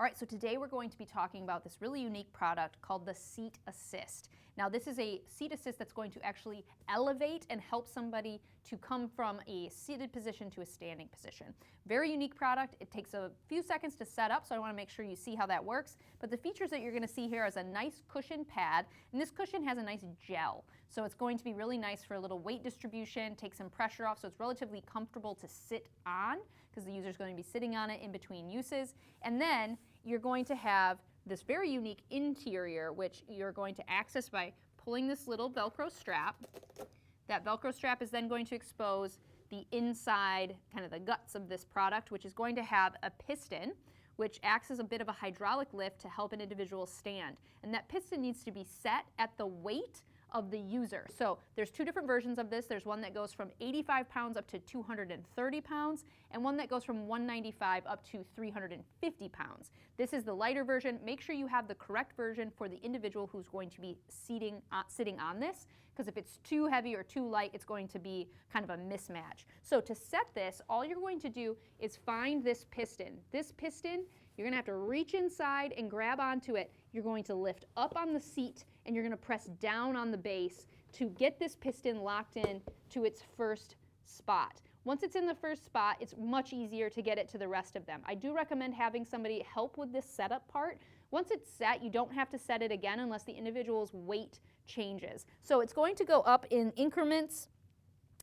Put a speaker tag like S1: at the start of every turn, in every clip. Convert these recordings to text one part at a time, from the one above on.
S1: right, so today we're going to be talking about this really unique product called the Seat Assist. Now this is a seat assist that's going to actually elevate and help somebody to come from a seated position to a standing position. Very unique product. It takes a few seconds to set up, so I want to make sure you see how that works. But the features that you're going to see here is a nice cushion pad, and this cushion has a nice gel. So it's going to be really nice for a little weight distribution, take some pressure off, so it's relatively comfortable to sit on because the user is going to be sitting on it in between uses. And then you're going to have this very unique interior, which you're going to access by pulling this little Velcro strap. That Velcro strap is then going to expose the inside, kind of the guts of this product, which is going to have a piston, which acts as a bit of a hydraulic lift to help an individual stand. And that piston needs to be set at the weight of the user. So there's two different versions of this. There's one that goes from 85 pounds up to 230 pounds, and one that goes from 195 up to 350 pounds. This is the lighter version. Make sure you have the correct version for the individual who's going to be sitting on this, because if it's too heavy or too light, it's going to be kind of a mismatch. So to set this, all you're going to do is find this piston. This piston, you're going to have to reach inside and grab onto it. You're going to lift up on the seat and you're going to press down on the base to get this piston locked in to its first spot. Once it's in the first spot, it's much easier to get it to the rest of them. I do recommend having somebody help with this setup part. Once it's set, you don't have to set it again unless the individual's weight changes. So it's going to go up in increments.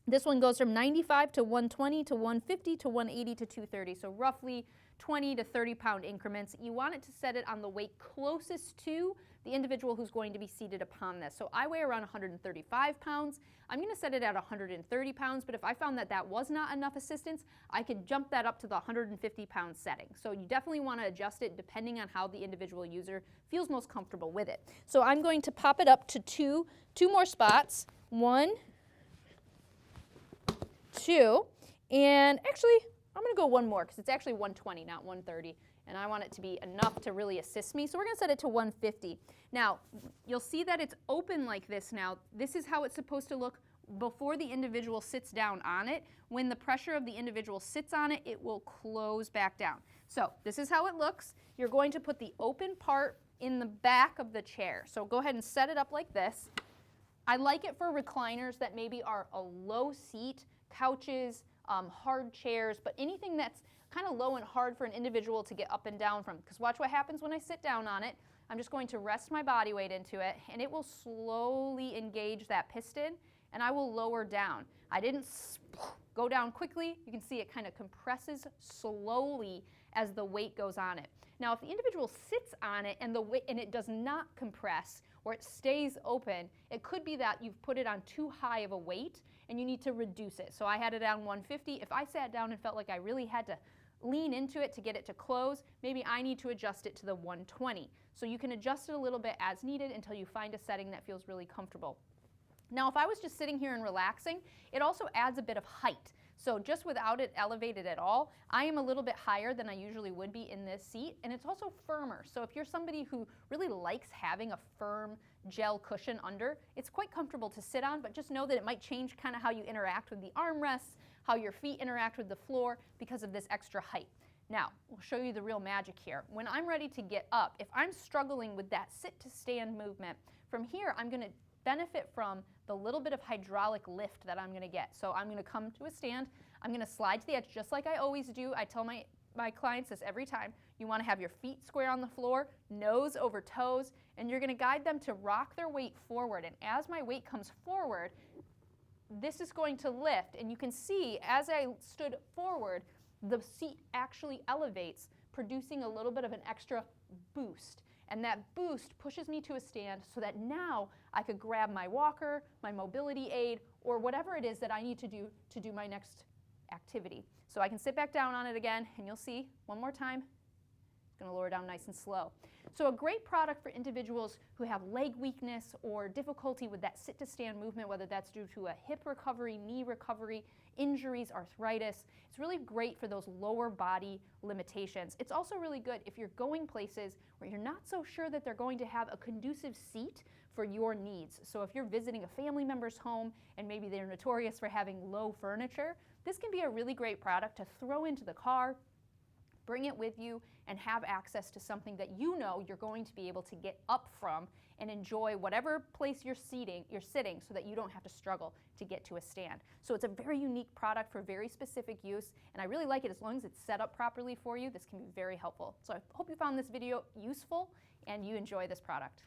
S1: This one goes from 95 to 120 to 150 to 180 to 230, so roughly 20 to 30 pound increments. You want it to set it on the weight closest to the individual who's going to be seated upon this. So I weigh around 135 pounds. I'm going to set it at 130 pounds, but if I found that that was not enough assistance, I could jump that up to the 150 pound setting. So you definitely want to adjust it depending on how the individual user feels most comfortable with it. So I'm going to pop it up to two more spots. 1, 2, and actually I'm going to go one more because it's actually 120, not 130, and I want it to be enough to really assist me, so we're going to set it to 150. Now, you'll see that it's open like this now. This is how it's supposed to look before the individual sits down on it. When the pressure of the individual sits on it, it will close back down. So this is how it looks. You're going to put the open part in the back of the chair. So go ahead and set it up like this. I like it for recliners that maybe are a low seat, couches, hard chairs, but anything that's kind of low and hard for an individual to get up and down from. Because watch what happens when I sit down on it. I'm just going to rest my body weight into it, and it will slowly engage that piston, and I will lower down. I didn't go down quickly. You can see it kind of compresses slowly as the weight goes on it. Now, if the individual sits on it and it does not compress or it stays open, it could be that you've put it on too high of a weight and you need to reduce it. So I had it down 150. If I sat down and felt like I really had to lean into it to get it to close, maybe I need to adjust it to the 120. So you can adjust it a little bit as needed until you find a setting that feels really comfortable. Now, if I was just sitting here and relaxing, it also adds a bit of height. So just without it elevated at all, I am a little bit higher than I usually would be in this seat, and it's also firmer. So if you're somebody who really likes having a firm gel cushion under, it's quite comfortable to sit on, but just know that it might change kind of how you interact with the armrests, how your feet interact with the floor because of this extra height. Now, we'll show you the real magic here. When I'm ready to get up, if I'm struggling with that sit to stand movement, from here I'm going to benefit from the little bit of hydraulic lift that I'm going to get. So I'm going to come to a stand, I'm going to slide to the edge just like I always do. I tell my clients this every time. You want to have your feet square on the floor, nose over toes, and you're going to guide them to rock their weight forward. And as my weight comes forward, this is going to lift, and you can see as I stood forward, the seat actually elevates, producing a little bit of an extra boost. And that boost pushes me to a stand so that now I could grab my walker, my mobility aid, or whatever it is that I need to do my next activity. So I can sit back down on it again, and you'll see one more time. It's going to lower down nice and slow. So a great product for individuals who have leg weakness or difficulty with that sit to stand movement, whether that's due to a hip recovery, knee recovery, injuries, arthritis. It's really great for those lower body limitations. It's also really good if you're going places where you're not so sure that they're going to have a conducive seat for your needs. So if you're visiting a family member's home and maybe they're notorious for having low furniture, this can be a really great product to throw into the car, bring it with you and have access to something that you know you're going to be able to get up from and enjoy whatever place you're sitting so that you don't have to struggle to get to a stand. So it's a very unique product for very specific use, and I really like it as long as it's set up properly for you. This can be very helpful. So I hope you found this video useful and you enjoy this product.